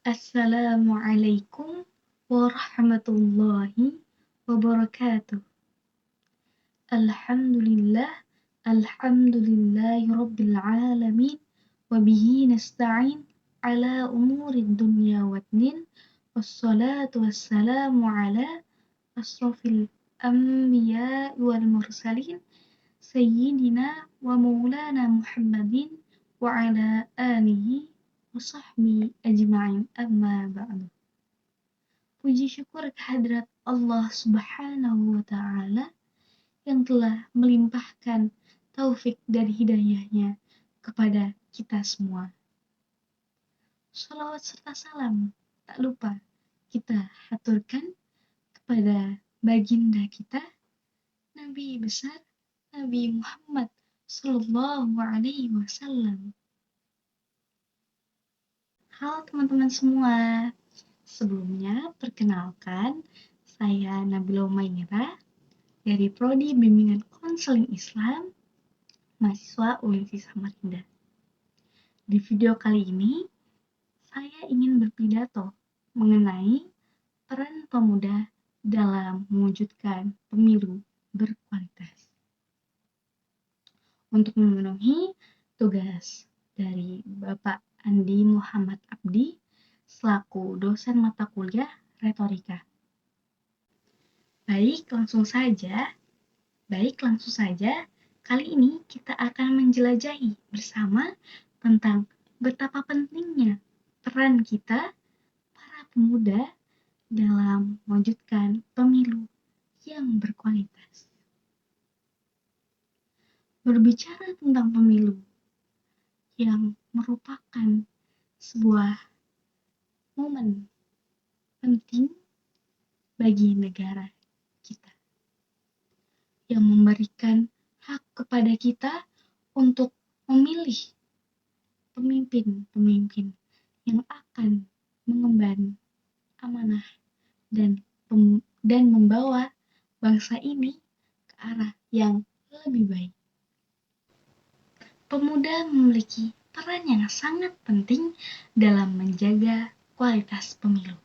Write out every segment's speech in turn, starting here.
Assalamualaikum warahmatullahi wabarakatuh. Alhamdulillah, alhamdulillahi rabbil alamin, wabihi nasta'in ala umurid dunya waddin, wassalatu wassalamu ala asrafil anbiya wal mursalin, sayyidina wa maulana Muhammadin wa ala alihi wa sahbihi ajma'in amma ba'du. Puji syukur kehadirat Allah Subhanahu wa Ta'ala yang telah melimpahkan taufik dan hidayahnya kepada kita semua. Shalawat serta salam tak lupa kita haturkan kepada baginda kita, Nabi besar Nabi Muhammad Sallallahu Alaihi Wasallam. Halo teman-teman semua, sebelumnya perkenalkan saya Nabila Umaira dari Prodi Bimbingan Konseling Islam, mahasiswa Universitas Samarinda. Di video kali ini, saya ingin berpidato mengenai peran pemuda dalam mewujudkan pemilu berkualitas. Untuk memenuhi tugas dari Bapak Andi Muhammad Abdi selaku dosen mata kuliah retorika. Baik, langsung saja. Kali ini kita akan menjelajahi bersama tentang betapa pentingnya peran kita, para pemuda, dalam mewujudkan pemilu yang berkualitas. Berbicara tentang pemilu yang merupakan sebuah momen penting bagi negara kita, yang memberikan hak kepada kita untuk memilih pemimpin-pemimpin yang akan mengemban amanah dan membawa bangsa ini ke arah yang lebih baik. Pemuda memiliki peran yang sangat penting dalam menjaga kualitas pemilu.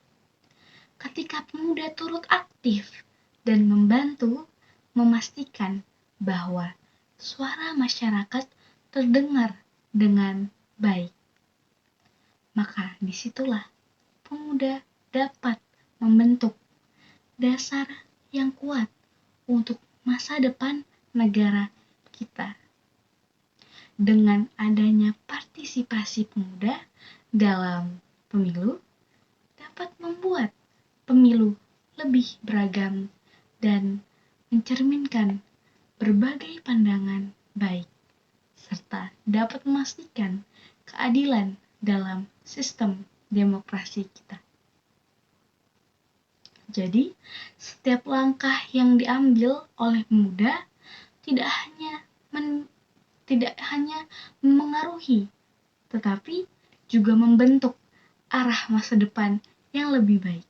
Ketika pemuda turut aktif dan membantu memastikan bahwa suara masyarakat terdengar dengan baik, maka disitulah pemuda dapat membentuk dasar yang kuat untuk masa depan negara kita. Dengan adanya partisipasi pemuda dalam pemilu dapat membuat pemilu lebih beragam dan mencerminkan berbagai pandangan baik, serta dapat memastikan keadilan dalam sistem demokrasi kita. Jadi, setiap langkah yang diambil oleh pemuda tidak hanya mengaruhi, tetapi juga membentuk arah masa depan yang lebih baik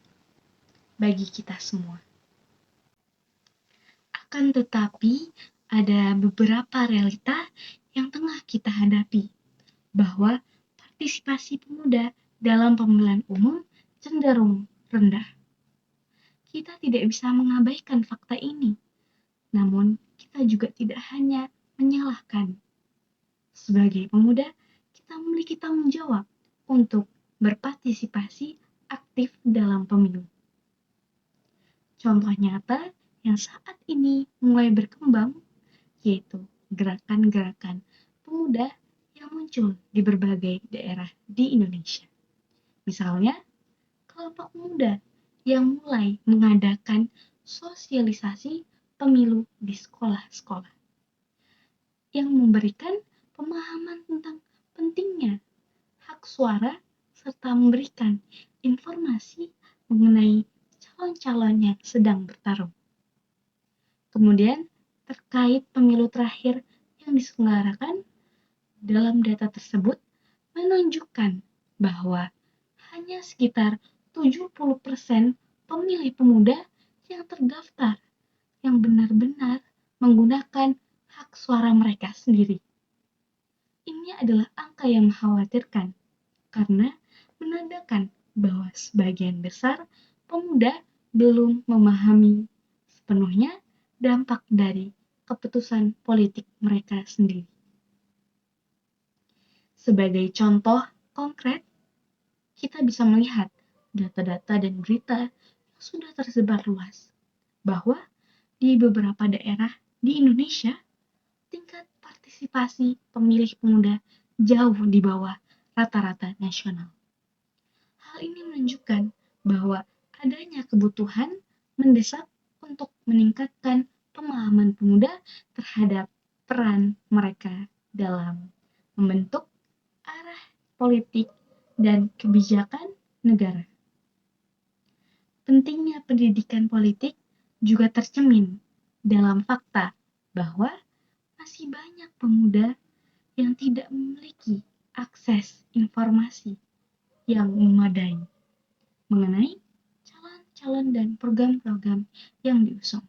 bagi kita semua. Akan tetapi, ada beberapa realita yang tengah kita hadapi, bahwa partisipasi pemuda dalam pemilihan umum cenderung rendah. Kita tidak bisa mengabaikan fakta ini, namun kita juga tidak hanya menyalahkan. Sebagai pemuda, kita memiliki tanggung jawab untuk berpartisipasi aktif dalam pemilu. Contoh nyata yang saat ini mulai berkembang yaitu gerakan-gerakan pemuda yang muncul di berbagai daerah di Indonesia. Misalnya, kelompok pemuda yang mulai mengadakan sosialisasi pemilu di sekolah-sekolah, yang memberikan pemahaman tentang pentingnya hak suara serta memberikan informasi mengenai calon-calon yang sedang bertarung. Kemudian, terkait pemilu terakhir yang diselenggarakan, dalam data tersebut menunjukkan bahwa hanya sekitar 70% pemilih pemuda yang terdaftar yang benar-benar menggunakan hak suara mereka sendiri. Ini adalah angka yang mengkhawatirkan karena menandakan bahwa sebagian besar pemuda belum memahami sepenuhnya dampak dari keputusan politik mereka sendiri. Sebagai contoh konkret, kita bisa melihat data-data dan berita yang sudah tersebar luas bahwa di beberapa daerah di Indonesia, tingkat partisipasi pemilih pemuda jauh di bawah rata-rata nasional. Hal ini menunjukkan bahwa adanya kebutuhan mendesak untuk meningkatkan pemahaman pemuda terhadap peran mereka dalam membentuk arah politik dan kebijakan negara. Pentingnya pendidikan politik juga tercermin dalam fakta bahwa masih banyak pemuda yang tidak memiliki akses informasi yang memadai mengenai calon-calon dan program-program yang diusung.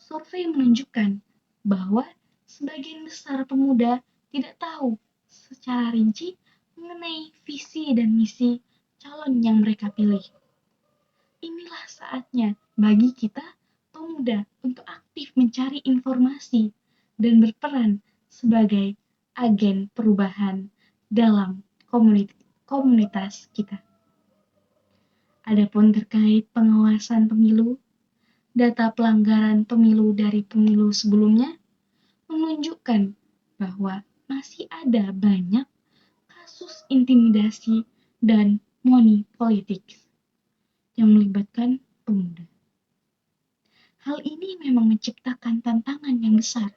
Survei menunjukkan bahwa sebagian besar pemuda tidak tahu secara rinci mengenai visi dan misi calon yang mereka pilih. Inilah saatnya bagi kita pemuda untuk aktif mencari informasi dan berperan sebagai agen perubahan dalam komunitas kita. Adapun terkait pengawasan pemilu, data pelanggaran pemilu dari pemilu sebelumnya menunjukkan bahwa masih ada banyak kasus intimidasi dan money politics yang melibatkan pemuda. Hal ini memang menciptakan tantangan yang besar,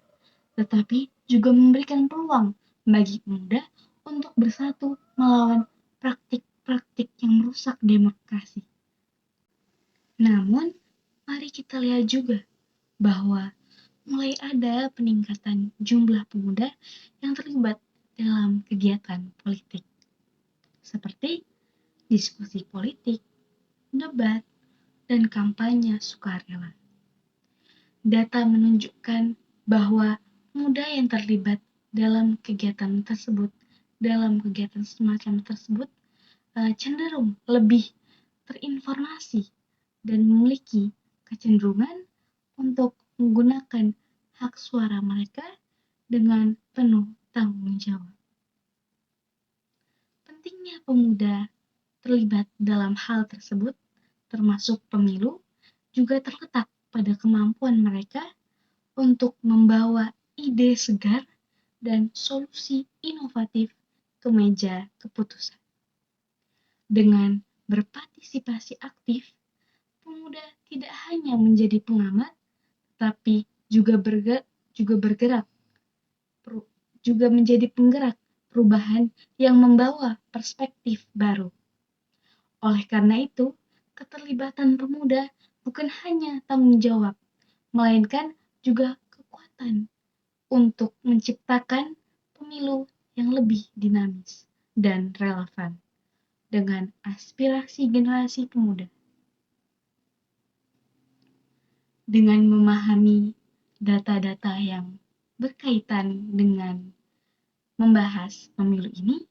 tetapi juga memberikan peluang bagi pemuda untuk bersatu melawan praktik-praktik yang merusak demokrasi. Namun, mari kita lihat juga bahwa mulai ada peningkatan jumlah pemuda yang terlibat dalam kegiatan politik, seperti diskusi politik, debat, dan kampanye sukarela. Data menunjukkan bahwa pemuda yang terlibat dalam kegiatan semacam tersebut cenderung lebih terinformasi dan memiliki kecenderungan untuk menggunakan hak suara mereka dengan penuh tanggung jawab. Pentingnya pemuda terlibat dalam hal tersebut, termasuk pemilu, juga terletak pada kemampuan mereka untuk membawa ide segar dan solusi inovatif ke meja keputusan. Dengan berpartisipasi aktif, pemuda tidak hanya menjadi pengamat, tapi juga menjadi penggerak perubahan yang membawa perspektif baru. Oleh karena itu, keterlibatan pemuda bukan hanya tanggung jawab, melainkan juga kekuatan untuk menciptakan pemilu yang lebih dinamis dan relevan dengan aspirasi generasi pemuda. Dengan memahami data-data yang berkaitan dengan membahas pemilu ini,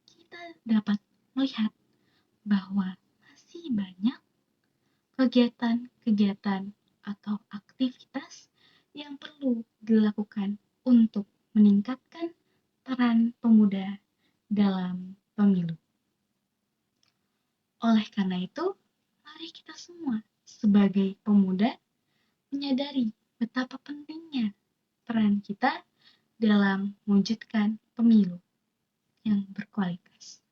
kita dapat melihat bahwa masih banyak kegiatan-kegiatan atau aktivitas yang perlu dilakukan untuk meningkatkan peran pemuda dalam pemilu. Oleh karena itu, mari kita semua sebagai pemuda menyadari betapa pentingnya peran kita dalam mewujudkan pemilu yang berkualitas.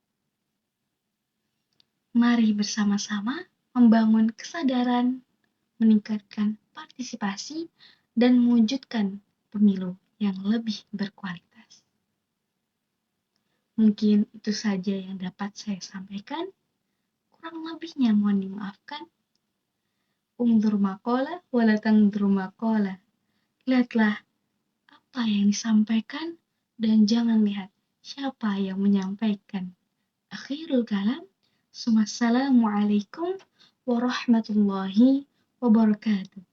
Mari bersama-sama membangun kesadaran, meningkatkan partisipasi, dan mewujudkan pemilu yang lebih berkualitas. Mungkin itu saja yang dapat saya sampaikan. Kurang lebihnya mohon dimaafkan. Undur maqalah wala tangdur maqalah. Lihatlah apa yang disampaikan dan jangan lihat siapa yang menyampaikan. Akhirul kalam. Assalamualaikum warahmatullahi wabarakatuh.